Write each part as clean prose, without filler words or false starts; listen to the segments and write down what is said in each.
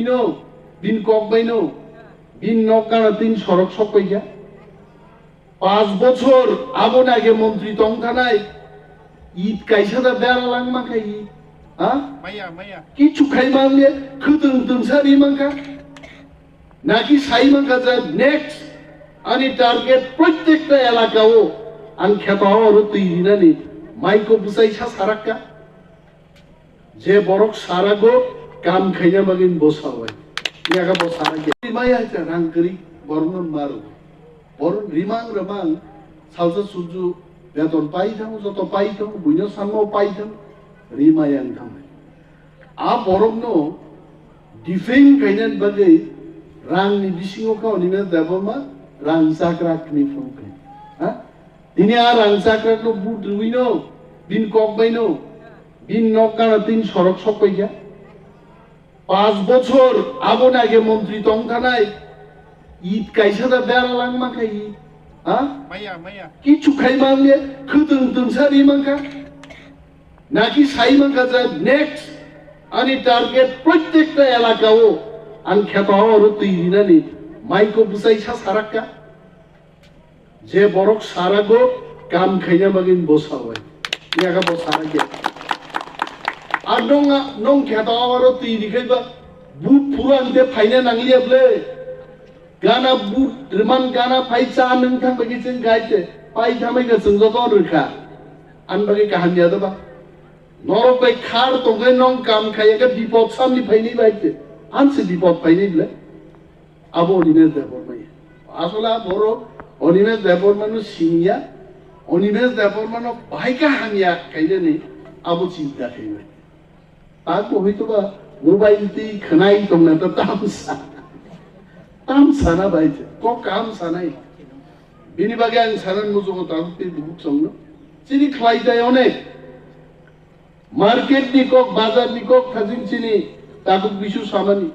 রুইনো বিন cock বাইনো বিন নকানা তিন সড়ক সকইয়া 5 বছর আবন আগে মন্ত্রী তংখানায় ঈদ কাইসাদা বেড়া লাংমা খাই হ্যাঁ কিছু খাই মানলে খুতুন তুনসারি মাঙ্কা নাকি সাই মাঙ্কা যা নেক্সট আনি টার্গেট প্রত্যেকটা এলাকাও আন খেতা হওয়ার তৈরি নানি মাইকো বুঝাইছা সারাক্কা যে বরক সারাগো কাম খাইয়া মাগিন বসা হয় ইয়াকা বসা গে মাই আইতা রাংকরি বর্ণন মারো বরণ রিমাং রমাং সালসা সুজু বেতন পাইথাম যত পাইথাম বুইনো সামও পাইথাম রিমায়াং থামে আ বরংনো ডিফেন কাইনান বাগে রাংনি বিसिङाव खावनिनो दाबमा रां जाग्रानि फंफे हा दिनै आ रां जाग्रानो बुट रुइनो बिन কক বাইনো বিন নকানা তিন সড়ক সকইয়া 5 বছর আবন আগে মন্ত্রী তংখানায় ঈদ কাইসাদা বেড়া লাংমা খাই হ্যাঁ কিছু খাই মানলে খুতুন তুনসারি মাঙ্কা নাকি সাই মাঙ্কা যা নেক্সট আনি টার্গেট প্রত্যেকটা এলাকাও আন খেতা হওয়ার তৈরি নানি মাইকো বুঝাইছা সারাক্কা যে বরক সারাগো কাম খাইয়া মাগিন বসা হয় ইয়াকা বসা গে আর নং খেতা হওয়ার তৈরি খাইবা বুট ফুরানতে ফাইনা নাংলিয়াবলে गाना बुट रिमान गाना फाइसा नोंथां बायदि जों गायते पाइ थामायगा जों जत रोखा आन बागै काहानिया दबा नरक बाय खार तंगे नं काम खायगा बिपद सामनि फाइनि बायते आनसे बिपद फाइनि बिले आबो अनिमेष देबरमाय आसला बर अनिमेष देबरमानो सिनिया अनिमेष देबरमानो बाहायका हानिया कायदेनि आबो चिन्ता खायबाय ताको हयतोबा मोबाइल ति खोनाय दंना त तामसा काम साना बायते को काम सानाय बिनि बागे आं सानान मुजुगो तांते बुक संनो चिनि ख्लाइजाय अनेक मार्केट नि कक बाजार नि कक थाजिं चिनि ताकु बिसु सामानि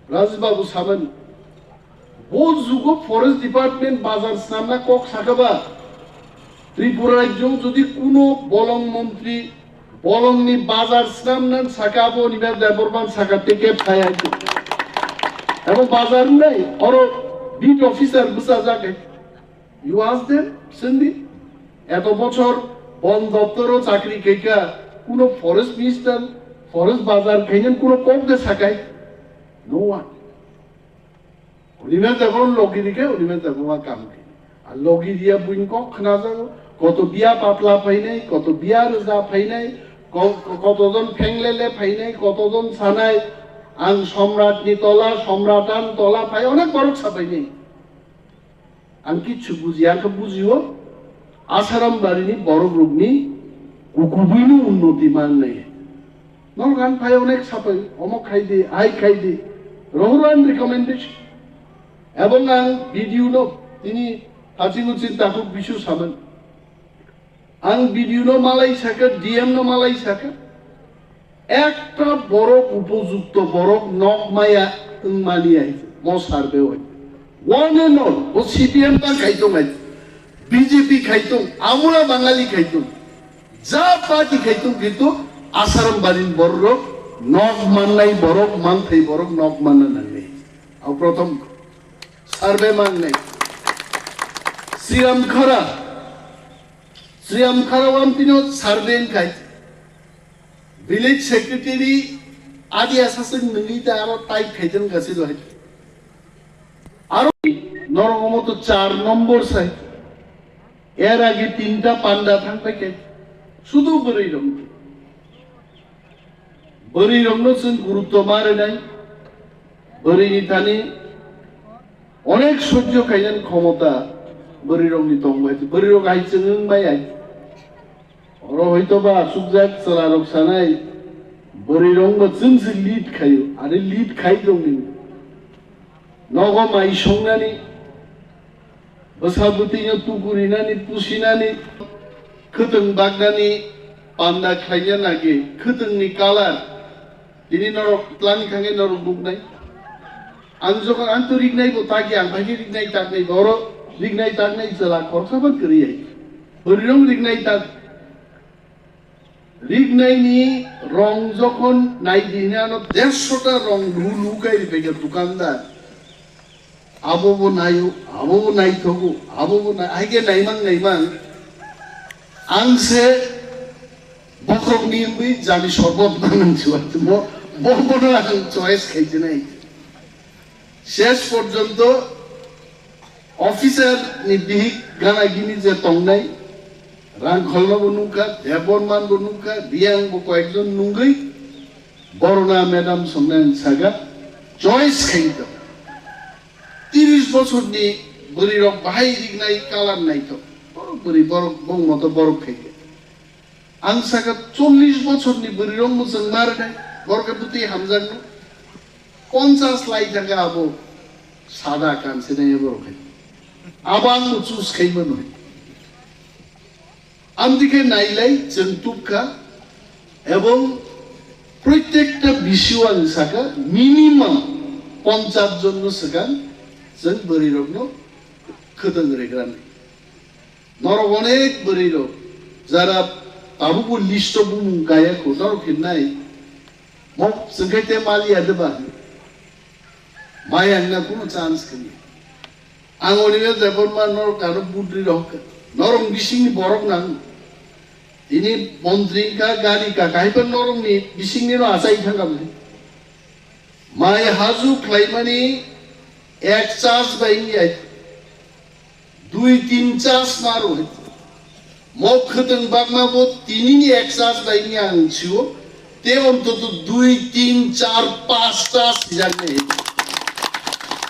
राजबाबु सामानि बो जुगो फरेस्ट डिपार्टमेंट बाजार सामना कक साकाबा त्रिपुरा राज्य যদি কোনো বলং মন্ত্রী বলংনি বাজার সামনান সাকাবো নিবা দেবরমান সাকাতে কে ফায়াইতো এবং বাজার নাই আর বিট অফিসার বুঝা যাকে ইউ আস্ক देम সিন্ধি এত বছর বন দপ্তরও চাকরি কেকা কোন ফরেস্ট মিনিস্টার ফরেস্ট বাজার খাইনেন কোন কম দে সাকাই নো ওয়ান উনিমে যখন লগিরিকে উনিমে যখন কাম কে আর লগিরিয়া বুইন ক খনা যাও কত বিয়া পাতলা ফাইনাই কত বিয়া রোজা ফাইনাই কতজন ফেংলেলে ফাইনাই কতজন সানাই आं सम्राटनि तला सम्राटान तला फाय अनेक बरक साबायनि आं किछु बुजिया आंखौ बुजियो आसाराम बारिनि बरक रुगनि गुबुबैनो उन्नति माननाय नरगान फाय अनेक साबाय अमक खायदे आइ खायदे रहुरान रिकमेन्डेशन এবং आं भिडियो नो तिनि हाजिगु चिन्ताखौ बिसु सामोन आं भिडियो नो मालाय साका डीएम नो मालाय साका একটা বড় উপযুক্ত বড় নকমায়া মানি আইছে মো সার্ভে হয় ওয়ান এন্ড অল ও সিপিএম তা খাইতো নাই বিজেপি খাইতো আমরা বাঙালি খাইতো যা পার্টি খাইতো কিন্তু আসারাম বাড়ির বড় নক মানলাই বড় মান থাই বড় নক মানা নাই আর প্রথম সার্ভে মান নাই শ্রীরাম খারা ওয়াম তিনো সার্ভে খাই ভিলেজ সেক্রেটারি আদি আসাসন মিলিতে আরো টাইট খাইতেন গাছিল হয় আরো নরমত 4 নম্বর সাই এর আগে 3টা পান্ডা থাকবে শুধু বড়ই রং নসন গুরুত্ব মারে নাই বড়ইনি থানি অনেক সহ্য খাইলেন ক্ষমতা বড়ই রংনি তংবাইতে বড়ই রং আইছে নংবাই আই और হয়তো বা সুজাক সরারক সানাই বড়ই রং চিনসি লিড খাইও আরে লিড খাই দংনি নগ মাই সংনানি বসাবুতিনো তুকুরিনানি পুসিনানি খতং বাগনানি পান্ডা খাইয়া নাগে খতংনি কালার দিনি নরক প্লানি খাঙ্গে নরক বুকনাই आं যখন আন্তরিক নাইবো তাকি আং ভাগি রিগনাই তাক নাই বড় রিগনাই তাক নাই জলা খরচাবান করি আই বড়ই রং রিগনাই তাক রিগনাইনি রং যখন নাই দিনে আনো 150টা রং লুকাই পেগে দোকানদার আবো নাই থগু আবো নাই আগে নাইমাং আংসে বখরক নিয়মবি জানি শরবত বানাচ্ছি বড় আং চয়েস খাইছে নাই শেষ পর্যন্ত অফিসার নিবিহিক গানা গিনি যে তংনাই রাং খলনাবো নুকা দেবরমান বো নুকা বিয়াং বো কয়েকজন নুঙ্গই বড়না ম্যাডাম সন্ন্যান সাগা চয়েস খাইত 30 বছরনি বরি রক বাহাই রিগনাই কালার নাইত বরি বড় বং মতো বরফ খাইতে আং সাগা 40 বছরনি বরি রং মুজং মার নাই বরকে বুতি হামজাং 50 লাই টাকা আবো সাদা কানছে নাই বড় খাই আবাং চুজ খাইমন হয় আমদিকে নাইলাই जों তুপকা এবং প্রত্যেকটা বিষয় সাকা মিনিমাম 50 জন সাকান जों বরি রগ্ন খতং রেগ্রান নরক অনেক বরি রগ যারা তাবুকু লিস্ট বুম গায়া কোটার কিনাই মক সংখাইতে মালিয়া দেবা মায়া না কোনো চান্স করি আঙলিনে দেবরমান নর কারো বুদ্রি রক নরম বিসিংনি বরক নাং ini মন্ত্রী কা গাড়ি কা কাইপন নরম নি বিসিংনি নো আসাই থাকা বলে মাই হাজু ক্লাইমানি এক চাষ বাইনি আই 2-3 চাষ মারো মক খতং বাগমাবো তিনিনি এক চাষ বাইনি আংছিও তে অন্তত 2-3-4-5 চাষ জানে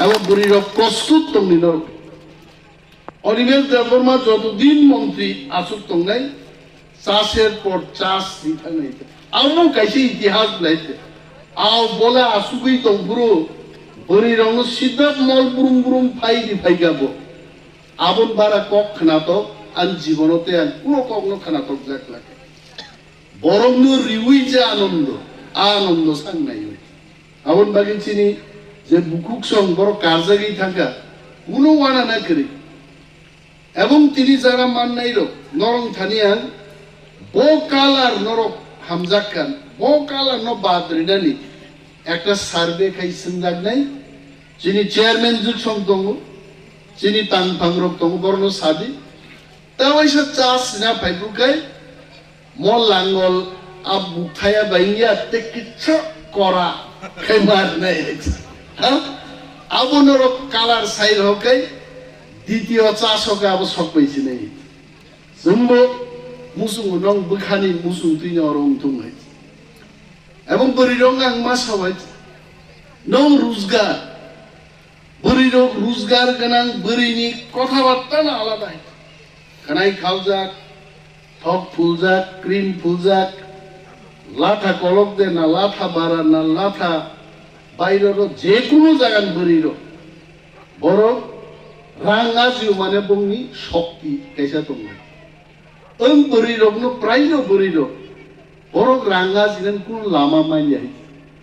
এবং বুড়ির প্রস্তুত তুমি নরম অনিমেষ দেববর্মা যতদিন মন্ত্রী আসুক তংনাই চাষের পর চাষ দিতে নাইতে আও কাইছে ইতিহাস লাইতে আও বলে আসুকই তংপুরো বরি রং সিদ্ধ মল বুরুম ফাইগাবো আবন বারা কক খানাতক আন জীবনতে আন কোনো কগ্ন খানাতক যাক লাগে বরং রিউই যে আনন্দ সাং নাই আবন বাগিন চিনি যে বুকুক সং বড় কারজাগি থাকা কোনো ওয়ানা না করি এবং তিনি যারা মান নাই রক নরং থানিয়ান বো কালার নরক হামজাকান বো কালার ন বাদরিনানি একটা সার্ভে খাইছেন জাগ নাই যিনি চেয়ারম্যান যুগ সং দङ যিনি তাংফাং রক দङ বর্ণ সাদি তাওয়াইসা চাষ না ফাইবুকাই মল লাঙ্গল আব বুথায়া বাইঙ্গিয়া তে কিচ্ছু করা খাইমার নাই হ্যাঁ আবো নরক কালার সাইর হকাই দ্বিতীয় চাষ হকে আবো সক পাইছি নাই জম্বো মুসুং রং বখানি মুসুং তুইনি রং তুমাই এবং বরি রং আং মা সবাই নং রোজগার বরি রং রোজগার গানাং বরিনি কথাবার্তা না আলাদা খানাই খাওজাক ঠক ফুলজাক ক্রিম ফুলজাক লাঠা কলক দে না লাঠা বাড়া না লাঠা বাইরের যে কোনো জায়গান বরির বড় রাঙাজিও মানে বংনি শক্তি কাইসা তোমার ওই বরির প্রায় বরির বড় রাঙাজিনেন কোন লামা মাইনি আই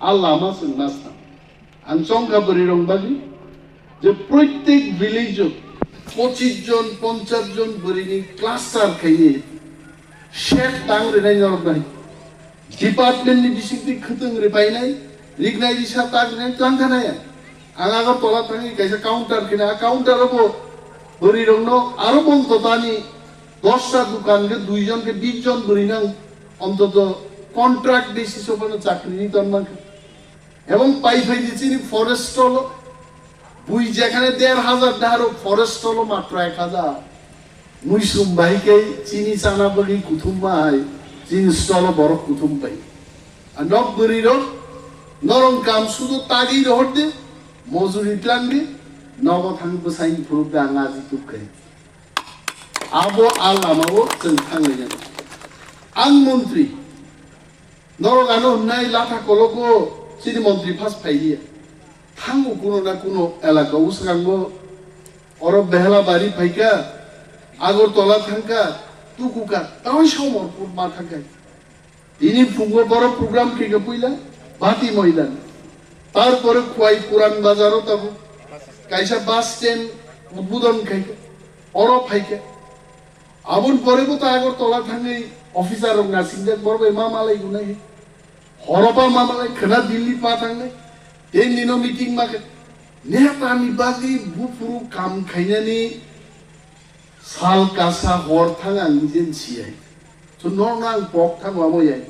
আর লামা নাস্তাম আং সংখ্যা বরির বাগি যে প্রত্যেক ভিলেজ 25 জন 50 জন বরিনি ক্লাস্টার খাইয়ে শেখ টাংরে নাই নরক নাই ডিপার্টমেন্টনি বিসিকতি খতং রে পাই নাই রিগনাই দিশা তাক নাই টাংখা নাই আঙাগর তলা থাকি কাইসা কাউন্টার কিনা কাউন্টার হবো বরি রং আরো বন্ধ তানি 10টা দোকানকে 2 জনকে 20 জন বরি নাং অন্তত কন্ট্রাক্ট বেসিস ওপরে চাকরি নিত আমাকে এবং পাই দিচ্ছি ফরেস্ট হলো বুই যেখানে 1500 টাকার ফরেস্ট হলো মাত্র 1000 মুইসুম ভাইকে চিনি চানা বলি কুথুম মাই চিনি স্টল বড় কুথুম পাই আর নব বরির নরম কাম শুধু তাগি রহর দে মজুরি টাঙ্গি নব থাংবো সাইন ফুরুবে আঙাজি তুকাই আবো আলামাবো जों थांनाय जादों आं मन्त्री नरगानो उन्नाय लाथा कलको सिनि मन्त्री फास फाइदिया थांगो कुनो ना कुनो एलाका उसगांगो अर बेहला बारी फाइका আগরতলা থাকা টুকুকা তাই সমরপুর মা থাকায় তিনি ফুঙ্গো বড় প্রোগ্রাম কেকে পইলা বাতি ময়দান তারপরে খোয়াই পুরান বাজারও তাবো কাইসা বাস স্ট্যান্ড উদ্বোধন খাইকে অর ফাইকে আবন পরে তো আগরতলা থাঙ্গি অফিসার রং না সিংজাক বড় মা মালাই গুনাই হরপা মা মালাই খানা দিল্লি পা থাকলে এই নিনো মিটিং মাকে নেতানি বাজি বুফুরু কাম খাইনানি সাল কাসা হর থাঙা নিজেন সিয়াই তো নরনাং পক থাকবা ময়াই